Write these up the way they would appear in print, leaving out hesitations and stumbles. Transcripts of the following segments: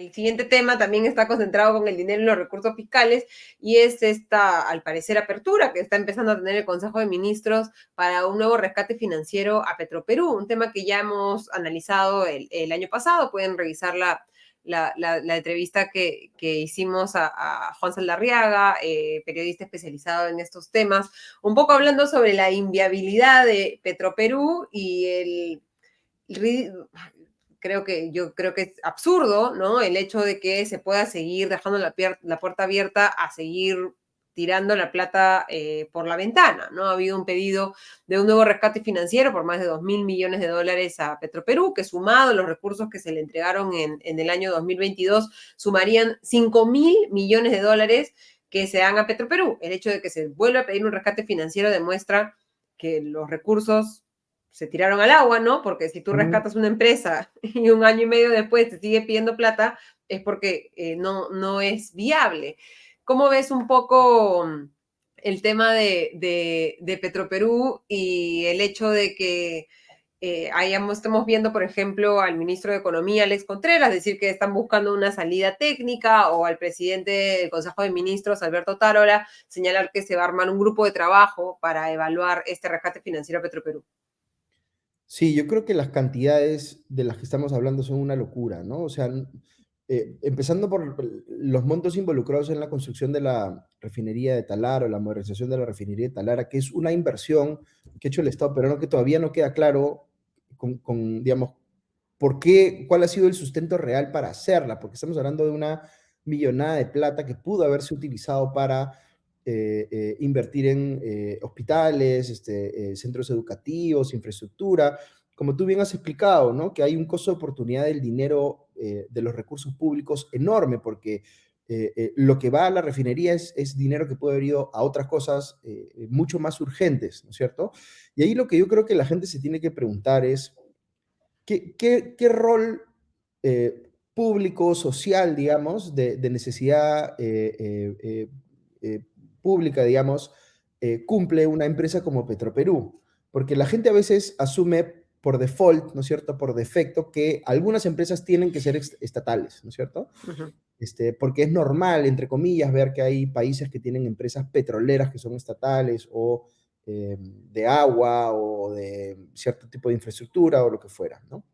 el siguiente tema también está concentrado con el dinero y los recursos fiscales y es esta, al parecer, apertura que está empezando a tener el Consejo de Ministros para un nuevo rescate financiero a Petroperú, un tema que ya hemos analizado el año pasado. Pueden revisar la entrevista que hicimos a Juan Saldarriaga, periodista especializado en estos temas, un poco hablando sobre la inviabilidad de Petroperú y yo creo que es absurdo, ¿no? El hecho de que se pueda seguir dejando la puerta abierta a seguir tirando la plata por la ventana, ¿no? Ha habido un pedido de un nuevo rescate financiero por más de 2.000 millones de dólares a Petroperú, que sumado a los recursos que se le entregaron en el año 2022, sumarían 5.000 millones de dólares que se dan a Petroperú. El hecho de que se vuelva a pedir un rescate financiero demuestra que los recursos se tiraron al agua, ¿no? Porque si tú Ujú. rescatas una empresa y un año y medio después te sigue pidiendo plata, es porque no es viable. ¿Cómo ves un poco el tema de Petroperú y el hecho de que estamos viendo, por ejemplo, al ministro de Economía, Alex Contreras, decir que están buscando una salida técnica, o al presidente del Consejo de Ministros, Alberto Tarola, señalar que se va a armar un grupo de trabajo para evaluar este rescate financiero a Petroperú? Sí, yo creo que las cantidades de las que estamos hablando son una locura, ¿no? O sea, empezando por los montos involucrados en la construcción de la refinería de Talara o la modernización de la refinería de Talara, que es una inversión que ha hecho el Estado peruano que todavía no queda claro digamos, por qué, cuál ha sido el sustento real para hacerla, porque estamos hablando de una millonada de plata que pudo haberse utilizado para invertir en hospitales, centros educativos, infraestructura, como tú bien has explicado, ¿no? Que hay un costo de oportunidad del dinero, de los recursos públicos enorme, porque lo que va a la refinería es dinero que puede haber ido a otras cosas mucho más urgentes, ¿no es cierto? Y ahí lo que yo creo que la gente se tiene que preguntar es, ¿qué rol público, social, digamos, de necesidad pública, digamos, cumple una empresa como Petroperú? Porque la gente a veces asume por default, ¿no es cierto?, por defecto, que algunas empresas tienen que ser estatales, ¿no es cierto? Uh -huh. Porque es normal, entre comillas, ver que hay países que tienen empresas petroleras que son estatales o de agua o de cierto tipo de infraestructura o lo que fuera, ¿no?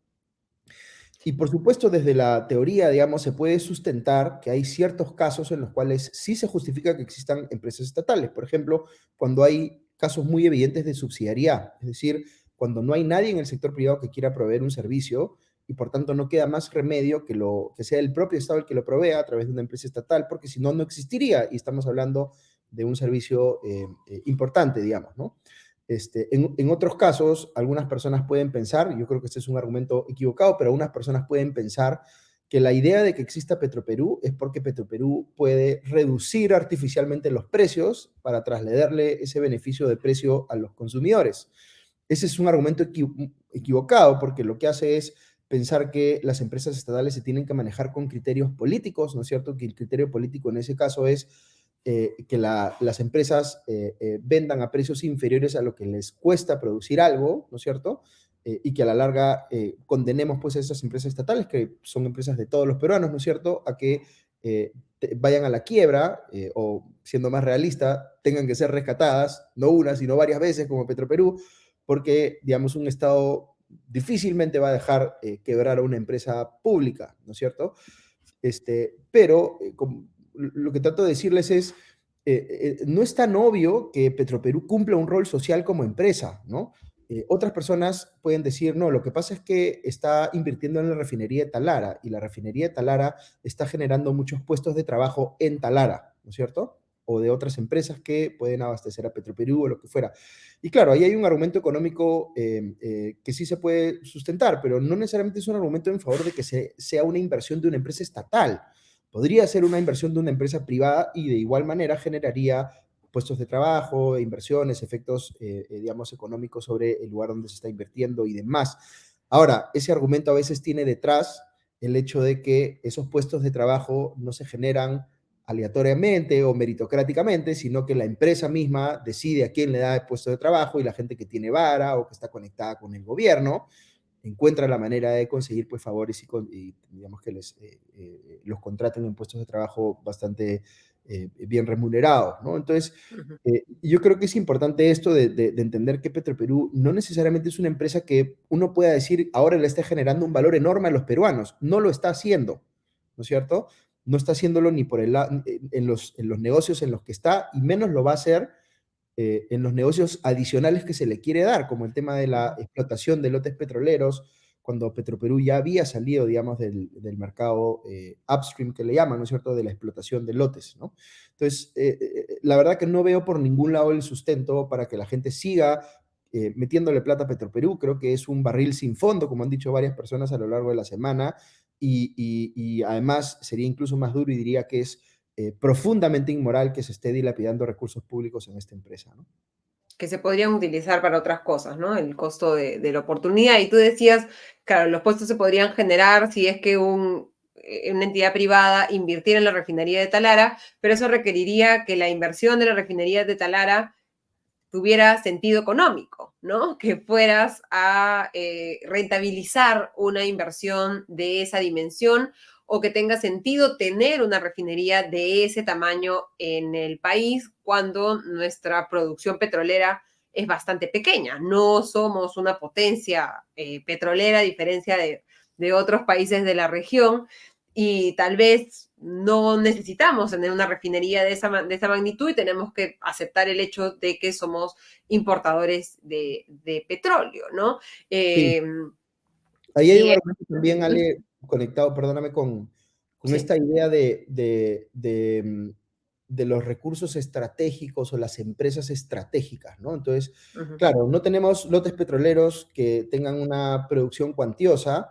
Y por supuesto, desde la teoría, digamos, se puede sustentar que hay ciertos casos en los cuales sí se justifica que existan empresas estatales. Por ejemplo, cuando hay casos muy evidentes de subsidiariedad, es decir, cuando no hay nadie en el sector privado que quiera proveer un servicio y por tanto no queda más remedio que sea el propio Estado el que lo provea a través de una empresa estatal, porque si no, no existiría y estamos hablando de un servicio importante, digamos, ¿no? En otros casos, algunas personas pueden pensar, yo creo que este es un argumento equivocado, pero algunas personas pueden pensar que la idea de que exista Petroperú es porque Petroperú puede reducir artificialmente los precios para trasladarle ese beneficio de precio a los consumidores. Ese es un argumento equivocado porque lo que hace es pensar que las empresas estatales se tienen que manejar con criterios políticos, ¿no es cierto? Que el criterio político en ese caso es que las empresas vendan a precios inferiores a lo que les cuesta producir algo, ¿no es cierto? Y que a la larga condenemos pues a esas empresas estatales, que son empresas de todos los peruanos, ¿no es cierto?, a que vayan a la quiebra o, siendo más realista, tengan que ser rescatadas, no una, sino varias veces como Petroperú, porque, digamos, un Estado difícilmente va a dejar quebrar a una empresa pública, ¿no es cierto? Pero lo que trato de decirles es, no es tan obvio que Petroperú cumpla un rol social como empresa, ¿no? Otras personas pueden decir, no, lo que pasa es que está invirtiendo en la refinería de Talara y la refinería de Talara está generando muchos puestos de trabajo en Talara, ¿no es cierto? O de otras empresas que pueden abastecer a Petroperú o lo que fuera. Y claro, ahí hay un argumento económico que sí se puede sustentar, pero no necesariamente es un argumento en favor de que sea una inversión de una empresa estatal. Podría ser una inversión de una empresa privada y de igual manera generaría puestos de trabajo, inversiones, efectos, digamos, económicos sobre el lugar donde se está invirtiendo y demás. Ahora, ese argumento a veces tiene detrás el hecho de que esos puestos de trabajo no se generan aleatoriamente o meritocráticamente, sino que la empresa misma decide a quién le da el puesto de trabajo y la gente que tiene vara o que está conectada con el gobierno encuentra la manera de conseguir pues favores y digamos que los contraten en puestos de trabajo bastante bien remunerados, ¿no? Entonces, Ujú. yo creo que es importante esto de entender que Petroperú no necesariamente es una empresa que uno pueda decir ahora le está generando un valor enorme a los peruanos, no lo está haciendo, ¿no es cierto? No está haciéndolo ni por en los negocios en los que está y menos lo va a hacer en los negocios adicionales que se le quiere dar, como el tema de la Ujú. explotación de lotes petroleros, cuando Petroperú ya había salido, digamos, del mercado upstream que le llaman, ¿no es cierto?, de la explotación de lotes, ¿no? Entonces, la verdad que no veo por ningún lado el sustento para que la gente siga metiéndole plata a Petroperú. Creo que es un barril sin fondo, como han dicho varias personas a lo largo de la semana, y además sería incluso más duro y diría que es profundamente inmoral que se esté dilapidando recursos públicos en esta empresa, ¿no? Que se podrían utilizar para otras cosas, ¿no? El costo de la oportunidad. Y tú decías, claro, los puestos se podrían generar si es que una entidad privada invirtiera en la refinería de Talara, pero eso requeriría que la inversión de la refinería de Talara tuviera sentido económico, ¿no? Que fueras a rentabilizar una inversión de esa dimensión o que tenga sentido tener una refinería de ese tamaño en el país cuando nuestra producción petrolera es bastante pequeña. No somos una potencia petrolera a diferencia de otros países de la región y tal vez no necesitamos tener una refinería de esa magnitud y tenemos que aceptar el hecho de que somos importadores de petróleo, ¿no? Sí, Eh, ahí hay si un es, argumento también, Ale, conectado, perdóname, con sí. esta idea de los recursos estratégicos o las empresas estratégicas, ¿no? Entonces, Uh-huh. claro, no tenemos lotes petroleros que tengan una producción cuantiosa,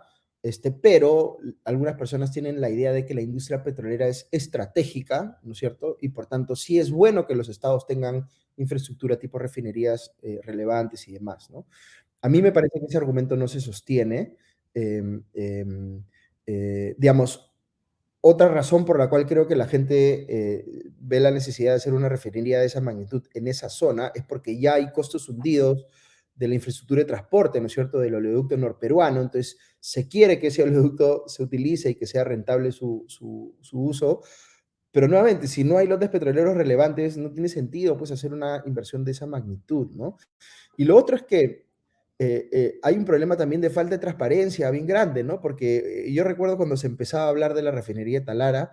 pero algunas personas tienen la idea de que la industria petrolera es estratégica, ¿no es cierto? Y por tanto, sí es bueno que los estados tengan infraestructura tipo refinerías relevantes y demás, ¿no? A mí me Uh-huh. parece que ese argumento no se sostiene. Digamos, otra razón por la cual creo que la gente ve la necesidad de hacer una refinería de esa magnitud en esa zona es porque ya hay costos hundidos de la infraestructura de transporte, ¿no es cierto?, del oleoducto norperuano. Entonces, se quiere que ese oleoducto se utilice y que sea rentable su uso. Pero nuevamente, si no hay lotes petroleros relevantes, no tiene sentido pues hacer una inversión de esa magnitud, ¿no? Y lo otro es que hay un problema también de falta de transparencia bien grande, ¿no? Porque yo recuerdo cuando se empezaba a hablar de la refinería de Talara,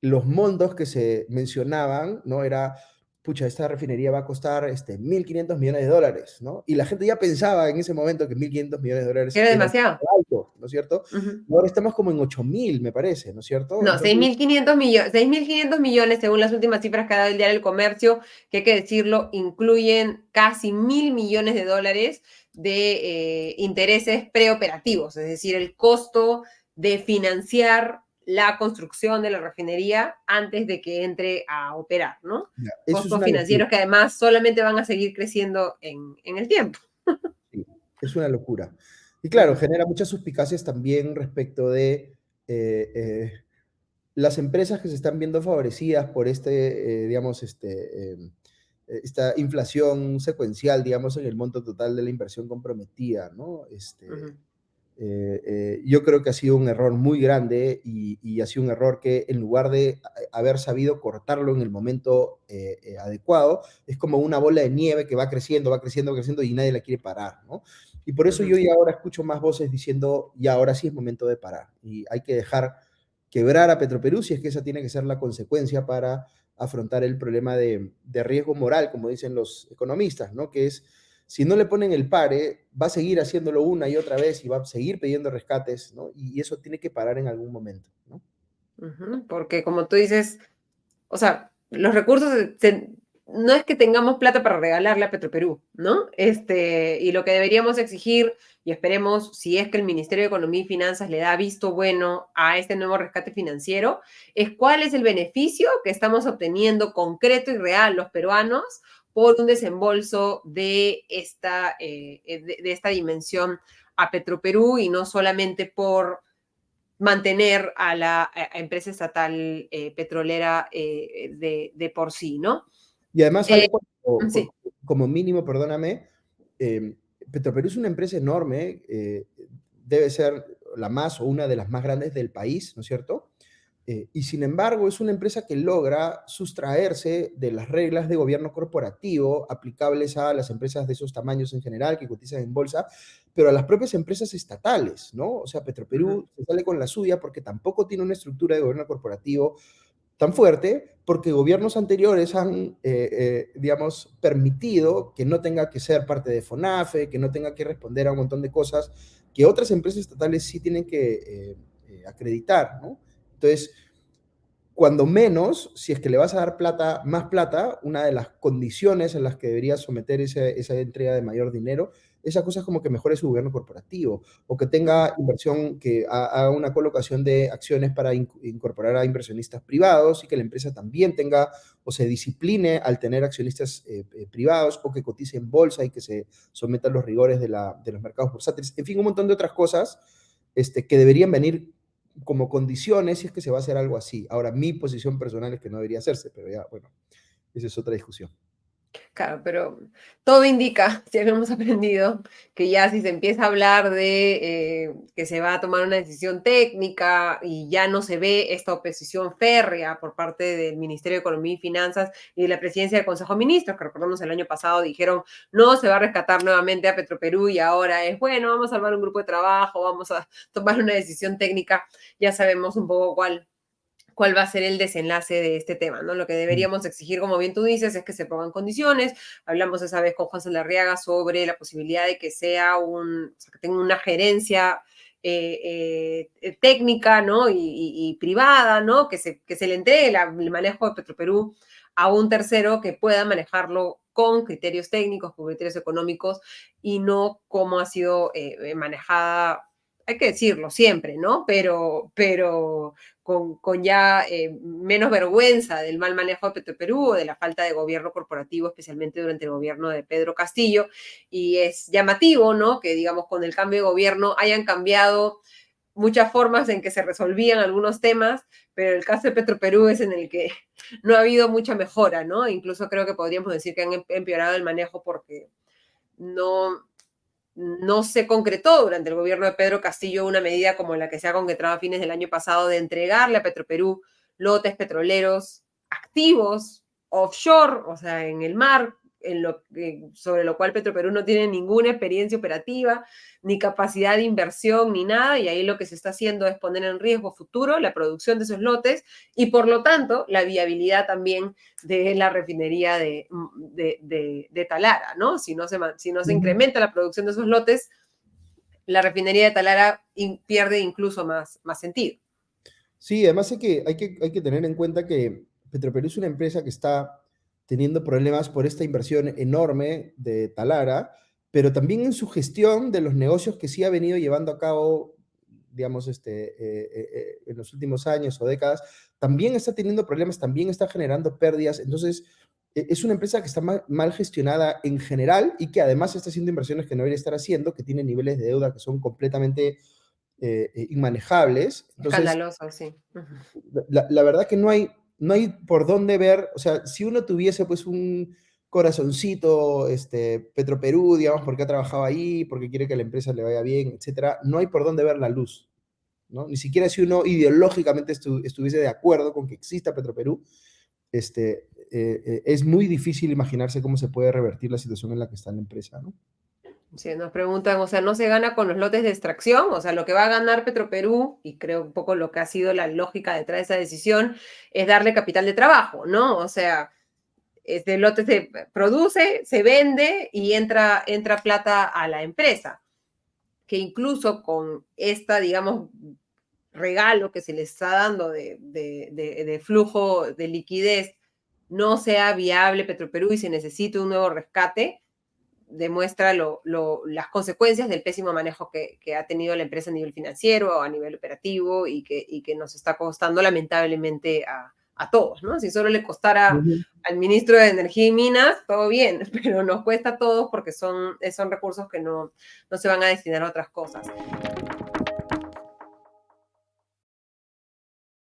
los montos que se mencionaban, ¿no? Era, pucha, esta refinería va a costar 1.500 millones de dólares, ¿no? Y la gente ya pensaba en ese momento que 1.500 millones de dólares Era era demasiado. alto, ¿no es cierto? Uh-huh. Y ahora estamos como en 8.000, me parece, ¿no es cierto? No, Entonces, 6.500 millones, según las últimas cifras que ha dado el Diario del Comercio, que hay que decirlo, incluyen casi 1.000 millones de dólares de intereses preoperativos, es decir, el costo de financiar la construcción de la refinería antes de que entre a operar, ¿no? ya, eso es Costos una locura. financieros que además solamente van a seguir creciendo en el tiempo. Sí, es una locura. Y claro, Uh-huh. genera muchas suspicacias también respecto de las empresas que se están viendo favorecidas por digamos, esta inflación secuencial, digamos, en el monto total de la inversión comprometida, ¿no? Uh-huh. Yo creo que ha sido un error muy grande y ha sido un error que en lugar de haber sabido cortarlo en el momento adecuado, es como una bola de nieve que va creciendo, va creciendo, va creciendo y nadie la quiere parar, ¿no? Y por eso Uh-huh. yo ya ahora escucho más voces diciendo, ya ahora sí es momento de parar y hay que dejar quebrar a Petroperú si es que esa tiene que ser la consecuencia para afrontar el problema de riesgo moral, como dicen los economistas, ¿no? Que es si no le ponen el pare, va a seguir haciéndolo una y otra vez y va a seguir pidiendo rescates, ¿no? Y eso tiene que parar en algún momento, ¿no? Uh-huh. Porque como tú dices, o sea, los recursos, no es que tengamos plata para regalarle a Petroperú, ¿no? Y lo que deberíamos exigir, y esperemos, si es que el Ministerio de Economía y Finanzas le da visto bueno a este nuevo rescate financiero, es cuál es el beneficio que estamos obteniendo concreto y real los peruanos por un desembolso de esta dimensión a Petroperú y no solamente por mantener a la empresa estatal petrolera de por sí, ¿no? Y además Eh, sale como, sí. como mínimo, perdóname, Petroperú es una empresa enorme, debe ser la más o una de las más grandes del país, ¿no es cierto? Y sin embargo, es una empresa que logra sustraerse de las reglas de gobierno corporativo aplicables a las empresas de esos tamaños en general que cotizan en bolsa, pero a las propias empresas estatales, ¿no? O sea, Ujú. Petroperú se sale con la suya porque tampoco tiene una estructura de gobierno corporativo tan fuerte, porque gobiernos anteriores han, digamos, permitido que no tenga que ser parte de FONAFE, que no tenga que responder a un montón de cosas que otras empresas estatales sí tienen que acreditar, ¿no? Entonces, cuando menos, si es que le vas a dar plata, más plata, una de las condiciones en las que deberías someter esa entrega de mayor dinero, esa cosa es como que mejore su gobierno corporativo, o que Ujú. tenga inversión, que haga una colocación de acciones para incorporar a inversionistas privados y que la empresa también tenga o se discipline al tener accionistas privados, o que cotice en bolsa y que se someta a los rigores de los mercados bursátiles. En fin, un montón de otras cosas que deberían venir como condiciones si es que se va a hacer algo así. Ahora, mi posición personal es que no debería hacerse, pero ya, bueno, esa es otra discusión. Claro, pero todo indica, si lo hemos aprendido, que ya si se empieza a hablar de que se va a tomar una decisión técnica y ya no se ve esta oposición férrea por parte del Ministerio de Economía y Finanzas y de la presidencia del Consejo de Ministros, que recordemos el año pasado dijeron no se va a rescatar nuevamente a Petroperú y ahora es bueno, vamos a armar un grupo de trabajo, vamos a tomar una decisión técnica, ya sabemos un poco cuál va a ser el desenlace de este tema, ¿no? Lo que Mm. deberíamos exigir, como bien tú dices, es que se pongan condiciones. Hablamos esa vez con Juan Salarriaga sobre la posibilidad de que sea o sea, que tenga una gerencia técnica, ¿no? Y privada, ¿no? Que se le entregue el manejo de Petroperú a un tercero que pueda manejarlo con criterios técnicos, con criterios económicos y no como ha sido manejada, hay que decirlo siempre, ¿no? Con ya menos vergüenza del mal manejo de Petroperú o de la falta de gobierno corporativo, especialmente durante el gobierno de Pedro Castillo. Y es llamativo, ¿no? Que, digamos, con el cambio de gobierno hayan cambiado muchas formas en que se resolvían algunos temas, pero el caso de Petroperú es en el que no ha habido mucha mejora, ¿no? Incluso creo que podríamos decir que han empeorado el manejo porque no, no se concretó durante el gobierno de Pedro Castillo una medida como la que se ha concretado a fines del año pasado de entregarle a Petroperú lotes petroleros activos, offshore, o sea, en el mar, sobre lo cual Petroperú no tiene ninguna experiencia operativa, ni capacidad de inversión, ni nada, y ahí lo que se está haciendo es poner en riesgo futuro la producción de esos lotes y por lo tanto la viabilidad también de la refinería de Talara, ¿no? Si no se incrementa la producción de esos lotes, la refinería de Talara pierde incluso más sentido. Sí, además hay que tener en cuenta que Petroperú es una empresa que está teniendo problemas por esta inversión enorme de Talara, pero también en su gestión de los negocios que sí ha venido llevando a cabo, digamos, en los últimos años o décadas, también está teniendo problemas, también está generando pérdidas. Entonces, es una empresa que está mal gestionada en general y que además está haciendo inversiones que no debería estar haciendo, que tiene niveles de deuda que son completamente inmanejables. Entonces, Escandaloso, sí. la verdad que no hay por dónde ver, o sea, si uno tuviese pues un corazoncito, Petroperú, digamos, porque ha trabajado ahí, porque quiere que la empresa le vaya bien, etcétera, no hay por dónde ver la luz, ¿no? Ni siquiera si uno ideológicamente estuviese de acuerdo con que exista Petroperú, es muy difícil imaginarse cómo se puede revertir la situación en la que está la empresa, ¿no? Sí, nos preguntan, o sea, no se gana con los lotes de extracción, o sea, lo que va a ganar Petroperú, y creo un poco lo que ha sido la lógica detrás de esa decisión, es darle capital de trabajo, ¿no? O sea, este lote se produce, se vende y entra plata a la empresa, que incluso con esta, digamos, regalo que se le está dando de flujo de liquidez no sea viable Petroperú y se necesite un nuevo rescate, demuestra las consecuencias del pésimo manejo que ha tenido la empresa a nivel financiero, a nivel operativo y que nos está costando lamentablemente a todos, ¿no? Si solo le costara Ujú. al ministro de Energía y Minas, todo bien, pero nos cuesta a todos porque son recursos que no se van a destinar a otras cosas.